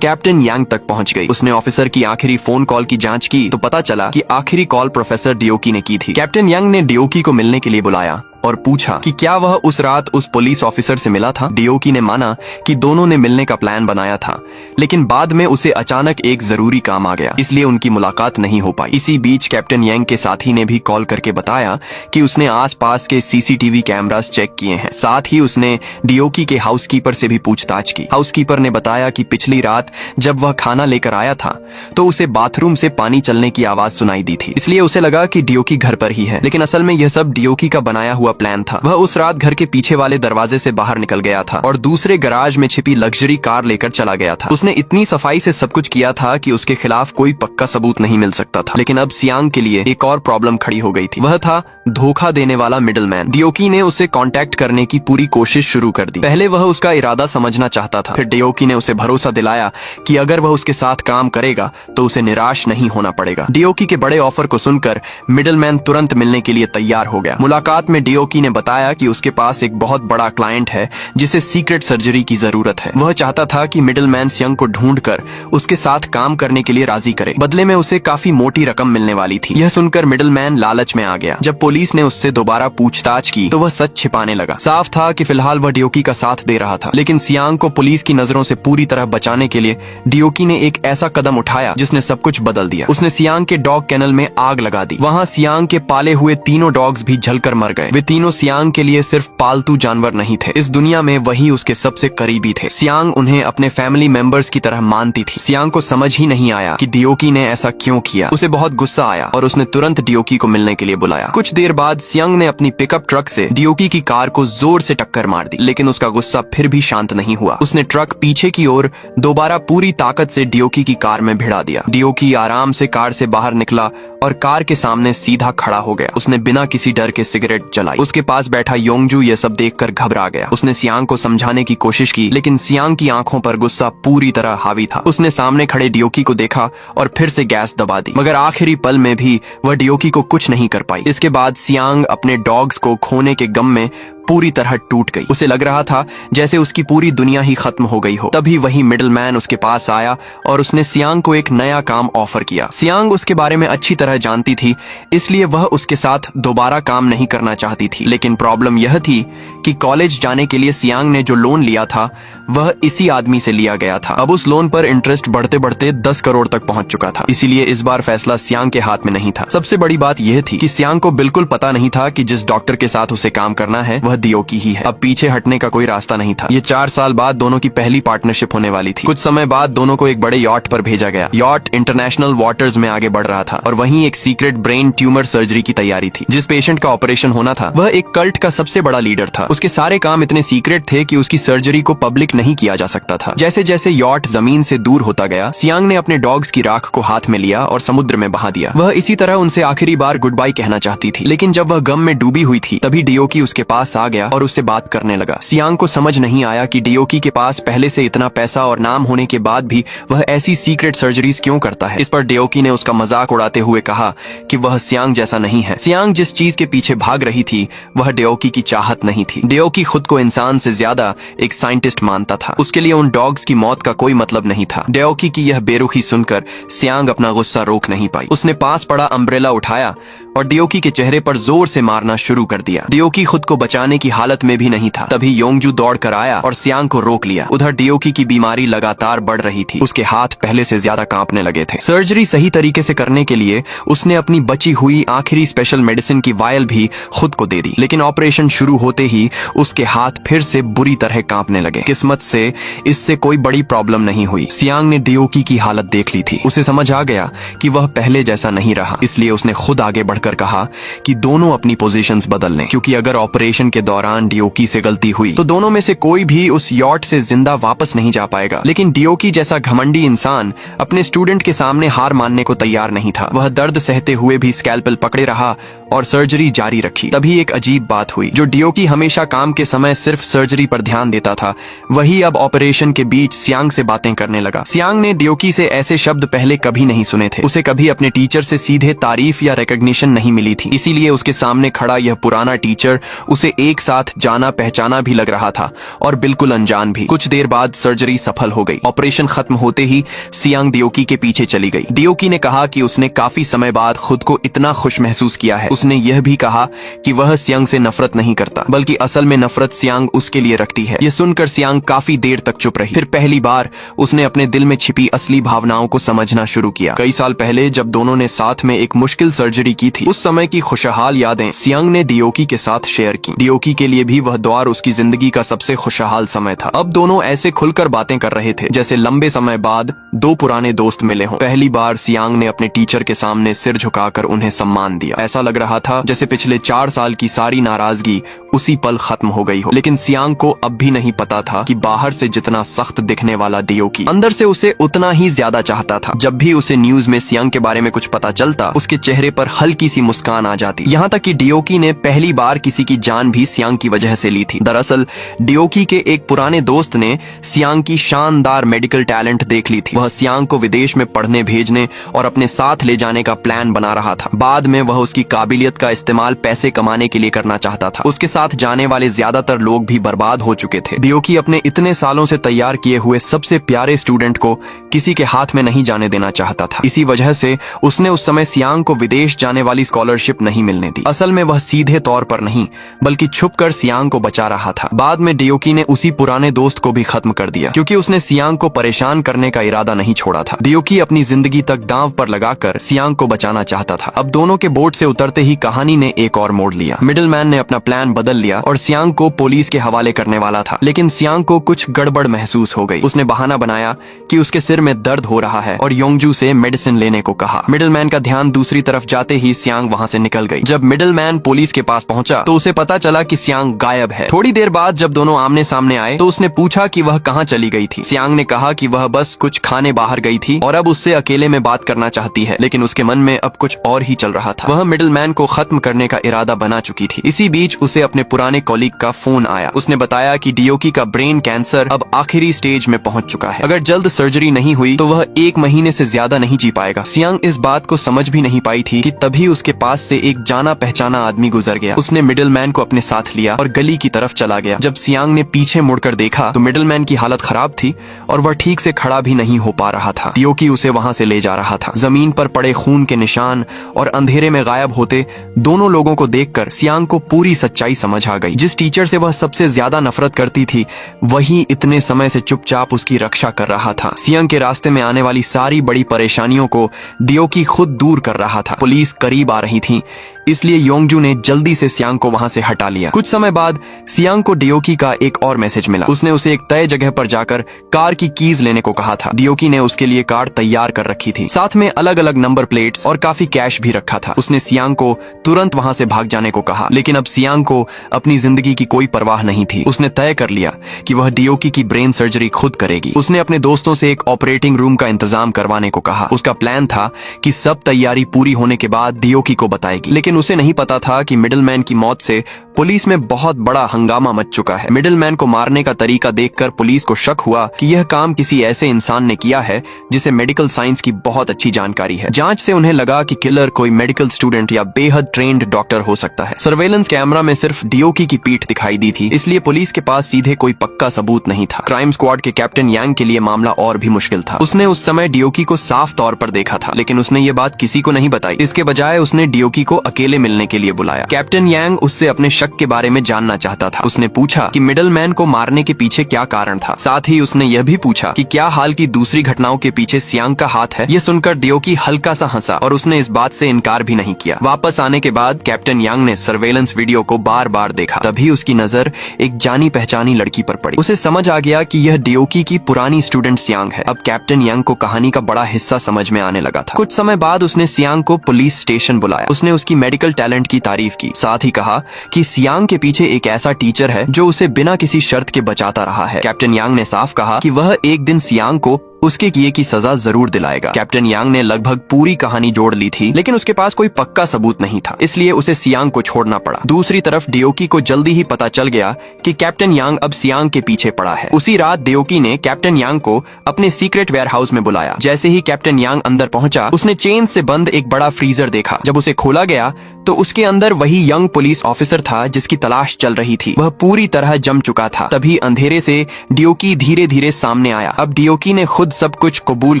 कैप्टन यांग तक पहुंच गई। उसने ऑफिसर की आखिरी फोन कॉल की जांच की तो पता चला कि आखिरी कॉल प्रोफेसर डियोकी ने की थी। कैप्टन यांग ने डियोकी को मिलने के लिए बुलाया और पूछा कि क्या वह उस रात उस पुलिस ऑफिसर से मिला था। डियोकी ने माना कि दोनों ने मिलने का प्लान बनाया था, लेकिन बाद में उसे अचानक एक जरूरी काम आ गया, इसलिए उनकी मुलाकात नहीं हो पाई। इसी बीच कैप्टन यांग के साथी ने भी कॉल करके बताया कि उसने आसपास के सीसीटीवी कैमरास चेक किए हैं। साथ ही उसने डियोकी के हाउसकीपर से भी पूछताछ की। हाउसकीपर ने बताया कि पिछली रात जब वह खाना लेकर आया था तो उसे बाथरूम से पानी चलने की आवाज सुनाई दी थी, इसलिए उसे लगा कि डियोकी घर पर ही है। लेकिन असल में यह सब डियोकी का बनाया हुआ प्लान था। वह उस रात घर के पीछे वाले दरवाजे से बाहर निकल गया था और दूसरे गराज में छिपी लग्जरी कार लेकर चला गया था। उसने इतनी सफाई से सब कुछ किया था कि उसके खिलाफ कोई पक्का सबूत नहीं मिल सकता था। लेकिन अब सियांग के लिए एक और प्रॉब्लम खड़ी हो गई थी। वह था धोखा देने वाला मिडलमैन। डियोकी ने उसे कांटेक्ट करने की पूरी कोशिश शुरू कर दी। पहले वह उसका इरादा समझना चाहता था, फिर डियोकी ने उसे भरोसा दिलाया कि अगर वह उसके साथ काम करेगा तो उसे निराश नहीं होना पड़ेगा। डियोकी के बड़े ऑफर को सुनकर मिडलमैन तुरंत मिलने के लिए तैयार हो गया। मुलाकात में डियोकी ने बताया कि उसके पास एक बहुत बड़ा क्लाइंट है जिसे सीक्रेट सर्जरी की जरूरत है। वह चाहता था कि मिडलमैन सियांग को ढूंढकर उसके साथ काम करने के लिए राजी करे। बदले में उसे काफी मोटी रकम मिलने वाली थी। यह सुनकर मिडलमैन लालच में आ गया। जब पुलिस ने उससे दोबारा पूछताछ की तो वह सच छिपाने लगा। साफ था कि फिलहाल वह डियोकी का साथ दे रहा था, लेकिन सियांग को पुलिस की नजरों से पूरी तरह बचाने के लिए डियोकी ने एक ऐसा कदम उठाया जिसने सब कुछ बदल दिया। उसने सियांग के डॉग केनल में आग लगा दी। वहाँ सियांग के पाले हुए तीनों डॉग्स भी जलकर मर गए। वे तीनों सियांग के लिए सिर्फ पालतू जानवर नहीं थे, इस दुनिया में वही उसके सबसे करीबी थे। सियांग उन्हें अपने फैमिली मेंबर्स की तरह मानती थी। सियांग को समझ ही नहीं आया कि डियोकी ने ऐसा क्यों किया। उसे बहुत गुस्सा आया और उसने तुरंत डियोकी को मिलने के लिए बुलाया। कुछ देर बाद सियांग ने अपनी पिकअप ट्रक से डियोकी की कार को जोर से टक्कर मार दी, लेकिन उसका गुस्सा फिर भी शांत नहीं हुआ। उसने ट्रक पीछे की ओर दोबारा पूरी ताकत से डियोकी की कार में भिड़ा दिया। डियोकी आराम से कार से बाहर निकला और कार के सामने सीधा खड़ा हो गया। उसने बिना किसी डर के सिगरेट जलाई। उसके पास बैठा योंगजू ये सब देखकर घबरा गया। उसने सियांग को समझाने की कोशिश की, लेकिन सियांग की आंखों पर गुस्सा पूरी तरह हावी था। उसने सामने खड़े डियोकी को देखा और फिर से गैस दबा दी, मगर आखिरी पल में भी वह डियोकी को कुछ नहीं कर पाई। इसके बाद सियांग अपने डॉग्स को खोने के गम में पूरी तरह टूट गई। उसे लग रहा था जैसे उसकी पूरी दुनिया ही खत्म हो गई हो। तभी वही मिडलमैन उसके पास आया और उसने सियांग को एक नया काम ऑफर किया। सियांग उसके बारे में अच्छी तरह जानती थी, इसलिए वह उसके साथ दोबारा काम नहीं करना चाहती थी। लेकिन प्रॉब्लम यह थी कि कॉलेज जाने के लिए सियांग ने जो लोन लिया था वह इसी आदमी से लिया गया था। अब उस लोन पर इंटरेस्ट बढ़ते बढ़ते 10 करोड़ तक पहुंच चुका था, इसीलिए इस बार फैसला सियांग के हाथ में नहीं था। सबसे बड़ी बात यह थी कि सियांग को बिल्कुल पता नहीं था कि जिस डॉक्टर के साथ उसे काम करना है वह डियोकी ही है। अब पीछे हटने का कोई रास्ता नहीं था। ये 4 साल बाद दोनों की पहली पार्टनरशिप होने वाली थी। कुछ समय बाद दोनों को एक बड़े यॉट पर भेजा गया। यॉट इंटरनेशनल वाटर्स में आगे बढ़ रहा था और वहीं एक सीक्रेट ब्रेन ट्यूमर सर्जरी की तैयारी थी। जिस पेशेंट का ऑपरेशन होना था वह एक कल्ट का सबसे बड़ा लीडर था। उसके सारे काम इतने सीक्रेट थे कि उसकी सर्जरी को पब्लिक नहीं किया जा सकता था। जैसे जैसे यॉट जमीन से दूर होता गया, सियांग ने अपने डॉग्स की राख को हाथ में लिया और समुद्र में बहा दिया। वह इसी तरह उनसे आखिरी बार गुड बाय कहना चाहती थी, लेकिन जब वह गम में डूबी हुई थी तभी डियोकी उसके पास आ गया और उससे बात करने लगा। सियांग को समझ नहीं आया कि डियोकी के पास पहले से इतना पैसा और नाम होने के बाद भी वह ऐसी सीक्रेट सर्जरीज क्यों करता है। इस पर डियोकी ने उसका मजाक उड़ाते हुए कहा कि वह सियांग जैसा नहीं है। सियांग जिस चीज के पीछे भाग रही थी वह डियोकी की चाहत नहीं थी। डियोकी खुद को इंसान से ज्यादा एक साइंटिस्ट मानता था। उसके लिए उन डॉग्स की मौत का कोई मतलब नहीं था। डियोकी की यह बेरुखी सुनकर सियांग अपना गुस्सा रोक नहीं पाई। उसने पास पड़ा अम्ब्रेला उठाया और डियोकी के चेहरे पर जोर से मारना शुरू कर दिया। डियोकी खुद को बचाने की हालत में भी नहीं था। तभी योंगजू दौड़ कर आया और सियांग को रोक लिया। उधर डियोकी की बीमारी लगातार बढ़ रही थी। उसके हाथ पहले से ज्यादा कांपने लगे थे। सर्जरी सही तरीके से करने के लिए उसने अपनी बची हुई आखिरी स्पेशल मेडिसिन की वायल भी खुद को दे दी, लेकिन ऑपरेशन शुरू होते ही उसके हाथ फिर से बुरी तरह कांपने लगे। किस्मत से इससे कोई बड़ी प्रॉब्लम नहीं हुई। सियांग ने डियोकी की हालत देख ली थी। उसे समझ आ गया कि वह पहले जैसा नहीं रहा, इसलिए उसने खुद आगे बढ़कर कहा कि दोनों अपनी पोजीशंस बदल लें, क्योंकि अगर ऑपरेशन के दौरान डियोकी से गलती हुई तो दोनों में से कोई भी उस यॉट से जिंदा वापस नहीं जा पाएगा। लेकिन डियोकी जैसा घमंडी इंसान अपने स्टूडेंट के सामने हार मानने को तैयार नहीं था। वह दर्द सहते हुए भी स्कैल्पेल पकड़े रहा और सर्जरी जारी रखी। तभी एक अजीब बात हुई। जो डियोकी हमेशा काम के समय सिर्फ सर्जरी पर ध्यान देता था, वही अब ऑपरेशन के बीच सियांग से बातें करने लगा। सियांग ने डियोकी से ऐसे शब्द पहले कभी नहीं सुने थे। उसे कभी अपने टीचर से सीधे तारीफ या रिकॉग्निशन नहीं मिली थी, इसीलिए उसके सामने खड़ा यह पुराना टीचर उसे एक साथ जाना पहचाना भी लग रहा था और बिल्कुल अनजान भी। कुछ देर बाद सर्जरी सफल हो गई। ऑपरेशन खत्म होते ही सियांग डियोकी के पीछे चली गई। डियोकी ने कहा कि उसने काफी समय बाद खुद को इतना खुश महसूस किया है। उसने यह भी कहा कि वह सियांग से नफरत नहीं करता, बल्कि असल में नफरत सियांग उसके लिए रखती है। यह सुनकर सियांग काफी देर तक चुप रही। फिर पहली बार उसने अपने दिल में छिपी असली भावनाओं को समझना शुरू किया। कई साल पहले जब दोनों ने साथ में एक मुश्किल सर्जरी की थी, उस समय की खुशहाल यादें सियांग ने डियोकी के साथ शेयर की। डियोकी के लिए भी वह दौर उसकी जिंदगी का सबसे खुशहाल समय था। अब दोनों ऐसे खुलकर बातें कर रहे थे जैसे लंबे समय बाद दो पुराने दोस्त मिले हों। पहली बार सियांग ने अपने टीचर के सामने सिर झुकाकर उन्हें सम्मान दिया। ऐसा लग रहा था जैसे पिछले 4 साल की सारी नाराजगी उसी पल खत्म हो गई हो। लेकिन सियांग को अब भी नहीं पता था कि बाहर से जितना सख्त दिखने वाला डियोकी अंदर से उसे उतना ही ज्यादा चाहता था। जब भी उसे न्यूज में सियांग के बारे में कुछ पता चलता, उसके चेहरे पर हल्की सी मुस्कान आ जाती। यहाँ तक कि डियोकी ने पहली बार किसी की जान भी सियांग की वजह से ली थी। दरअसल डियोकी के एक पुराने दोस्त ने सियांग की शानदार मेडिकल टैलेंट देख ली थी। वह सियांग को विदेश में पढ़ने भेजने और अपने साथ ले जाने का प्लान बना रहा था। बाद में वह उसकी काबिलियत का इस्तेमाल पैसे कमाने के लिए करना चाहता था। उसके साथ जाने वाले ज्यादातर लोग भी बर्बाद हो चुके थे। डियोकी अपने इतने सालों से तैयार किए हुए सबसे प्यारे स्टूडेंट को किसी के हाथ में नहीं जाने देना चाहता था। इसी वजह से उसने उस समय सियांग को विदेश जाने वाली स्कॉलरशिप नहीं मिलने दी। असल में वह सीधे तौर पर नहीं बल्कि छुपकर सियांग को बचा रहा था। बाद में डियोकी ने उसी पुराने दोस्त को भी खत्म कर दिया, क्योंकि उसने सियांग को परेशान करने का इरादा नहीं छोड़ा था। डियोकी अपनी जिंदगी तक दांव पर लगाकर सियांग को बचाना चाहता था। अब दोनों के बोट से उतरते ही कहानी ने एक और मोड़ लिया। मिडिलमैन ने अपना प्लान बदल लिया और सियांग को पुलिस के हवाले करने वाला था। लेकिन सियांग को कुछ गड़बड़ महसूस हो गई। उसने बहाना बनाया कि उसके सिर में दर्द हो रहा है और योंगजू से मेडिसिन लेने को कहा। मिडिलमैन का ध्यान दूसरी तरफ जाते ही सियांग वहां से निकल गई। जब मिडिलमैन पुलिस के पास पहुंचा तो उसे पता चला कि सियांग गायब है। थोड़ी देर बाद जब दोनों आमने सामने आए तो उसने पूछा कि वह कहां चली गई थी। सियांग ने कहा कि वह बस कुछ खाने बाहर गई थी और अब उससे अकेले में बात करना चाहती है, लेकिन उसके मन में अब कुछ और ही चल रहा था। वह मिडिलमैन को खत्म करने का इरादा बना चुकी थी। इसी बीच उसे अपने पुराने कॉलीग का फोन आया। उसने बताया कि डियोकी का ब्रेन कैंसर अब आखिरी स्टेज में पहुंच चुका है। अगर जल्द सर्जरी नहीं हुई तो वह 1 महीने से ज्यादा नहीं जी पाएगा। सियांग इस बात को समझ भी नहीं पाई थी कि तभी उसके पास से एक जाना पहचाना आदमी गुजर गया। उसने मिडिलमैन को अपने साथ लिया और गली की तरफ चला गया। जब सियांग ने पीछे मुड़कर देखा तो मिडिलमैन की हालत खराब थी और वह ठीक से खड़ा भी नहीं हो पा रहा था। डियोकी उसे वहां से ले जा रहा था। जमीन पर पड़े खून के निशान और अंधेरे में गायब होते दोनों लोगों को देखकर सियांग को पूरी सच्चाई समझ आ गई। जिस टीचर से वह सबसे ज्यादा नफरत करती थी, वही इतने समय से चुपचाप उसकी रक्षा कर रहा था। सियांग के रास्ते में आने वाली सारी बड़ी परेशानियों को डियोकी खुद दूर कर रहा था। पुलिस करीब आ रही थी। इसलिए योंगजू ने जल्दी से सियांग को वहां से हटा लिया। कुछ समय बाद सियांग को डियोकी का एक और मैसेज मिला। उसने उसे एक तय जगह पर जाकर कार की कीज लेने को कहा था। डियोकी ने उसके लिए कार तैयार कर रखी थी, साथ में अलग अलग नंबर प्लेट्स और काफी कैश भी रखा था। उसने सियांग को तुरंत वहां से भाग जाने को कहा, लेकिन अब सियांग को अपनी जिंदगी की कोई परवाह नहीं थी। उसने तय कर लिया कि वह डियोकी की ब्रेन सर्जरी खुद करेगी। उसने अपने दोस्तों से एक ऑपरेटिंग रूम का इंतजाम करवाने को कहा। उसका प्लान था कि सब तैयारी पूरी होने के बाद डियोकी को बताएगी, लेकिन उसे नहीं पता था कि मिडिलमैन की मौत से पुलिस में बहुत बड़ा हंगामा मच चुका है। मिडिलमैन को मारने का तरीका देखकर पुलिस को शक हुआ कि यह काम किसी ऐसे इंसान ने किया है जिसे मेडिकल साइंस की बहुत अच्छी जानकारी है। जांच से उन्हें लगा कि किलर कोई मेडिकल स्टूडेंट या बेहद ट्रेन्ड डॉक्टर हो सकता है। सर्वेलेंस कैमरा में सिर्फ डियोकी की पीठ दिखाई दी थी, इसलिए पुलिस के पास सीधे कोई पक्का सबूत नहीं था। क्राइम स्क्वाड के कैप्टन यांग के लिए मामला और भी मुश्किल था। उसने उस समय डियोकी को साफ तौर पर देखा था, लेकिन उसने ये बात किसी को नहीं बताई। इसके बजाय उसने डियोकी को अकेले मिलने के लिए बुलाया। कैप्टन यांग उससे अपने शक के बारे में जानना चाहता था। उसने पूछा कि मिडलमैन को मारने के पीछे क्या कारण था। साथ ही उसने यह भी पूछा कि क्या हाल की दूसरी घटनाओं के पीछे सियांग का हाथ है। यह सुनकर डियोकी हल्का सा हंसा और उसने इस बात से इनकार भी नहीं किया। वापस आने के बाद कैप्टन यांग ने सर्वेलेंस वीडियो को बार बार देखा। तभी उसकी नजर एक जानी पहचानी लड़की पर पड़ी। उसे समझ आ गया कि यह डियोकी की पुरानी स्टूडेंट सियांग है। अब कैप्टन यांग को कहानी का बड़ा हिस्सा समझ में आने लगा था। कुछ समय बाद उसने सियांग को पुलिस स्टेशन बुलाया। उसने उसकी मेडिकल टैलेंट की तारीफ की, साथ ही कहा कि सियांग के पीछे एक ऐसा टीचर है जो उसे बिना किसी शर्त के बचाता रहा है। कैप्टन यांग ने साफ कहा कि वह एक दिन सियांग को उसके किए की सजा जरूर दिलाएगा। कैप्टन यांग ने लगभग पूरी कहानी जोड़ ली थी, लेकिन उसके पास कोई पक्का सबूत नहीं था, इसलिए उसे सियांग को छोड़ना पड़ा। दूसरी तरफ डियोकी को जल्दी ही पता चल गया कि कैप्टन यांग अब सियांग के पीछे पड़ा है। उसी रात डियोकी ने कैप्टन यांग को अपने सीक्रेट वेयरहाउस में बुलाया। जैसे ही कैप्टन यांग अंदर पहुंचा, उसने चेन से बंद एक बड़ा फ्रीजर देखा। जब उसे खोला गया तो उसके अंदर वही यंग पुलिस ऑफिसर था जिसकी तलाश चल रही थी। वह पूरी तरह जम चुका था। तभी अंधेरे से डियोकी धीरे धीरे सामने आया। अब डियोकी ने खुद सब कुछ कबूल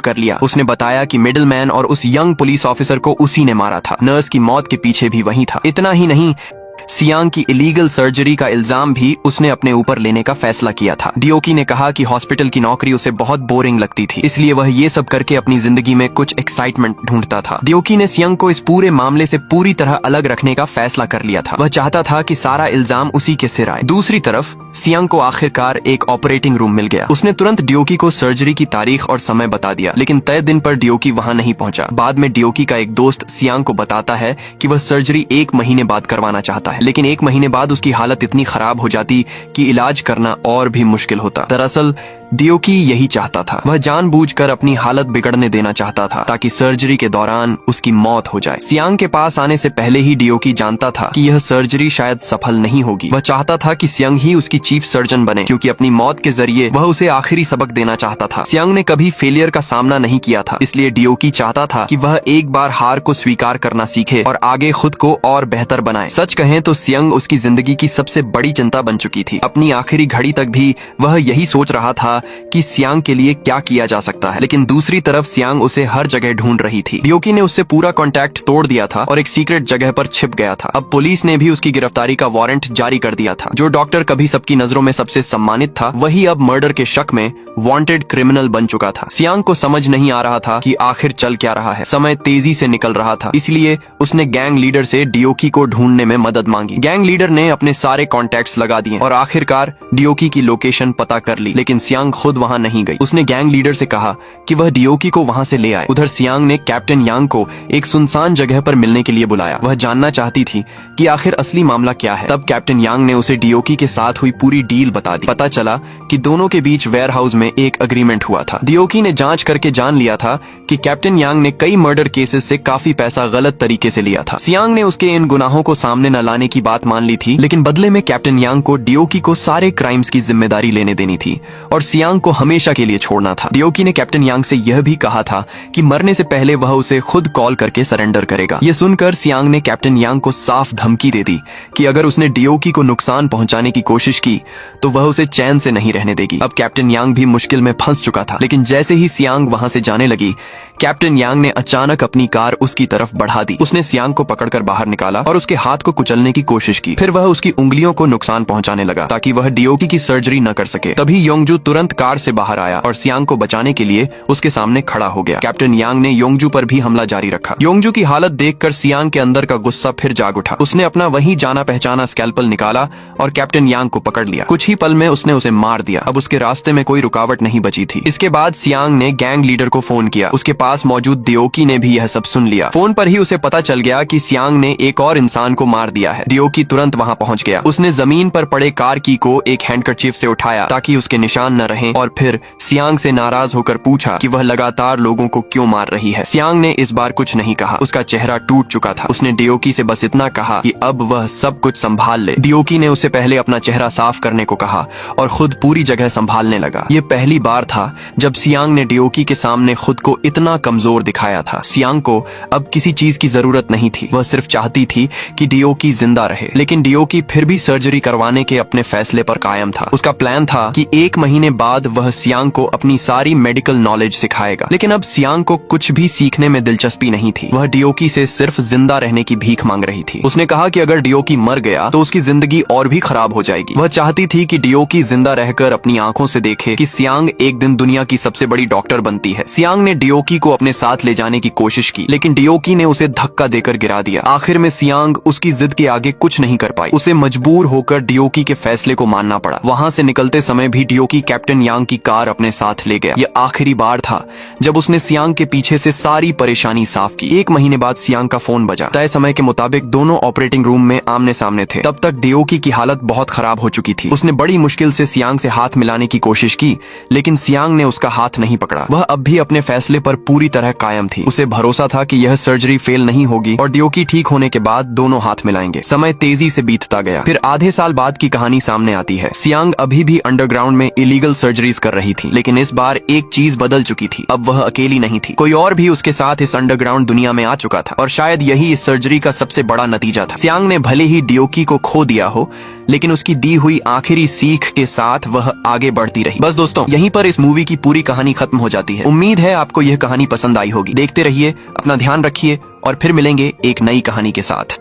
कर लिया। उसने बताया कि मिडलमैन और उस यंग पुलिस ऑफिसर को उसी ने मारा था। नर्स की मौत के पीछे भी वही था। इतना ही नहीं, सियांग की इलीगल सर्जरी का इल्जाम भी उसने अपने ऊपर लेने का फैसला किया था। डियोकी ने कहा कि हॉस्पिटल की नौकरी उसे बहुत बोरिंग लगती थी, इसलिए वह ये सब करके अपनी जिंदगी में कुछ एक्साइटमेंट ढूंढता था। डियोकी ने सियांग को इस पूरे मामले से पूरी तरह अलग रखने का फैसला कर लिया था। वह चाहता था कि सारा इल्जाम उसी के सिर आए। दूसरी तरफ सियांग को आखिरकार एक ऑपरेटिंग रूम मिल गया। उसने तुरंत डियोकी को सर्जरी की तारीख और समय बता दिया, लेकिन तय दिन पर डियोकी वहां नहीं पहुंचा। बाद में डियोकी का एक दोस्त सियांग को बताता है कि वह सर्जरी 1 महीने बाद करवाना चाहता है, लेकिन 1 महीने बाद उसकी हालत इतनी खराब हो जाती कि इलाज करना और भी मुश्किल होता। दरअसल डियोकी यही चाहता था। वह जानबूझकर अपनी हालत बिगड़ने देना चाहता था ताकि सर्जरी के दौरान उसकी मौत हो जाए। सियांग के पास आने से पहले ही डियोकी जानता था कि यह सर्जरी शायद सफल नहीं होगी। वह चाहता था कि सियांग ही उसकी चीफ सर्जन बने, क्योंकि अपनी मौत के जरिए वह उसे आखिरी सबक देना चाहता था। सियांग ने कभी फेलियर का सामना नहीं किया था, इसलिए डियोकी चाहता था कि वह एक बार हार को स्वीकार करना सीखे और आगे खुद को और बेहतर बनाए। सच कहें तो सियांग उसकी जिंदगी की सबसे बड़ी चिंता बन चुकी थी। अपनी आखिरी घड़ी तक भी वह यही सोच रहा था कि सियांग के लिए क्या किया जा सकता है, लेकिन दूसरी तरफ सियांग उसे हर जगह ढूंढ रही थी। डियोकी ने उससे पूरा कांटेक्ट तोड़ दिया था और एक सीक्रेट जगह पर छिप गया था। अब पुलिस ने भी उसकी गिरफ्तारी का वारंट जारी कर दिया था। जो डॉक्टर कभी सबकी नजरों में सबसे सम्मानित था, वही अब मर्डर के शक में वांटेड क्रिमिनल बन चुका था। सियांग को समझ नहीं आ रहा था कि आखिर चल क्या रहा है। समय तेजी से निकल रहा था, इसलिए उसने गैंग लीडर से डियोकी को ढूंढने में मदद मांगी। गैंग लीडर ने अपने सारे कॉन्टैक्ट्स लगा दिए और आखिरकार डियोकी की लोकेशन पता कर ली, लेकिन सियांग खुद वहां नहीं गई। उसने गैंग लीडर से कहा कि वह डियोकी को वहां से ले आए। उधर सियांग ने कैप्टन यांग को एक सुनसान जगह पर मिलने के लिए बुलाया। वह जानना चाहती थी कि आखिर असली मामला क्या है। तब कैप्टन यांग ने उसे डियोकी के साथ हुई पूरी डील बता दी। पता चला कि दोनों के बीच वेयरहाउस में एक अग्रीमेंट हुआ था। डियोकी ने जांच करके जान लिया था कि कैप्टन यांग ने कई मर्डर केसेस से काफी पैसा गलत तरीके से लिया था। सियांग ने उसके इन गुनाहों को सामने न लाने की बात मान ली थी, लेकिन बदले में कैप्टन यांग को डियोकी को सारे क्राइम्स की जिम्मेदारी लेने देनी थी और सियांग को हमेशा के लिए छोड़ना था। डियोकी ने कैप्टन यांग से यह भी कहा था कि मरने से पहले वह उसे खुद कॉल करके सरेंडर करेगा। यह सुनकर सियांग ने कैप्टन यांग को साफ धमकी दे दी कि अगर उसने डियोकी को नुकसान पहुंचाने की कोशिश की तो वह उसे चैन से नहीं रहने देगी। अब कैप्टन यांग भी मुश्किल में फंस चुका था, लेकिन जैसे ही सियांग वहां से जाने लगी, कैप्टन यांग ने अचानक अपनी कार उसकी तरफ बढ़ा दी। उसने सियांग को पकड़कर बाहर निकाला और उसके हाथ को कुचलने की कोशिश की। फिर वह उसकी उंगलियों को नुकसान पहुंचाने लगा ताकि वह डियोकी की सर्जरी न कर सके। तभी योंगजू तुरंत कार से बाहर आया और सियांग को बचाने के लिए उसके सामने खड़ा हो गया। कैप्टन यांग ने योंगजू पर भी हमला जारी रखा। योंगजू की हालत देखकर सियांग के अंदर का गुस्सा फिर जाग उठा। उसने अपना वही जाना पहचाना स्कैल्पल निकाला और कैप्टन यांग को पकड़ लिया। कुछ ही पल में उसने उसे मार दिया। अब उसके रास्ते में कोई रुकावट नहीं बची थी। इसके बाद सियांग ने गैंग लीडर को फोन किया। उसके पास मौजूद डियोकी ने भी यह सब सुन लिया। फोन पर ही उसे पता चल गया कि सियांग ने एक और इंसान को मार दिया है। डियोकी तुरंत वहां पहुंच गया। उसने जमीन पर पड़े कार की को एक हैंडकरचीफ से उठाया ताकि उसके निशान न रहें और फिर सियांग से नाराज होकर पूछा कि वह लगातार लोगों को क्यों मार रही है। सियांग ने इस बार कुछ नहीं कहा। उसका चेहरा टूट चुका था। उसने डियोकी से बस इतना कहा कि अब वह सब कुछ संभाल ले। डियोकी ने उसे पहले अपना चेहरा साफ करने को कहा और खुद पूरी जगह संभालने लगा। ये पहली बार था जब सियांग ने डियोकी के सामने खुद को इतना कमजोर दिखाया था। सियांग को अब किसी चीज की जरूरत नहीं थी। वह सिर्फ चाहती थी कि डियोकी जिंदा रहे। लेकिन डियोकी फिर भी सर्जरी करवाने के अपने फैसले पर कायम था। उसका प्लान था कि 1 महीने बाद वह सियांग को अपनी सारी मेडिकल नॉलेज सिखाएगा। लेकिन अब सियांग को कुछ भी सीखने में दिलचस्पी नहीं थी। वह डियोकी से सिर्फ जिंदा रहने की भीख मांग रही थी। उसने कहा कि अगर डियोकी मर गया तो उसकी जिंदगी और भी खराब हो जाएगी। वह चाहती थी कि डियोकी जिंदा रहकर अपनी आंखों से देखे कि सियांग एक दिन दुनिया की सबसे बड़ी डॉक्टर बनती है। सियांग ने डियोकी को अपने साथ ले जाने की कोशिश की, लेकिन डियोकी ने उसे धक्का देकर गिरा दिया। आखिर में सियांग उसकी जिद के आगे कुछ नहीं कर पाई। उसे मजबूर होकर डियोकी के फैसले को मानना पड़ा। वहां से निकलते समय भी डियोकी कैप्टन यांग की कार अपने साथ ले गया। यह आखिरी बार था जब उसने सियांग के पीछे से सारी परेशानी साफ की। 1 महीने बाद सियांग का फोन बजा। तय समय के मुताबिक दोनों ऑपरेटिंग रूम में आमने सामने थे। तब तक डियोकी की हालत बहुत खराब हो चुकी थी। उसने बड़ी मुश्किल से सियांग से हाथ मिलाने की कोशिश की, लेकिन सियांग ने उसका हाथ नहीं पकड़ा। वह अब भी अपने फैसले पर पूरी तरह कायम थी। उसे भरोसा था कि यह सर्जरी फेल नहीं होगी और डियोकी ठीक होने के बाद दोनों हाथ मिलाएंगे। समय तेजी से बीतता गया। फिर आधे साल बाद की कहानी सामने आती है। सियांग अभी भी अंडरग्राउंड में इलीगल सर्जरीज कर रही थी, लेकिन इस बार एक चीज बदल चुकी थी। अब वह अकेली नहीं थी। कोई और भी उसके साथ इस अंडरग्राउंड दुनिया में आ चुका था और शायद यही इस सर्जरी का सबसे बड़ा नतीजा था। सियांग ने भले ही डियोकी को खो दिया हो, लेकिन उसकी दी हुई आखिरी सीख के साथ वह आगे बढ़ती रही। बस दोस्तों, यहीं पर इस मूवी की पूरी कहानी खत्म हो जाती है। उम्मीद है आपको यह कहानी पसंद आई होगी। देखते रहिए, अपना ध्यान रखिए और फिर मिलेंगे एक नई कहानी के साथ।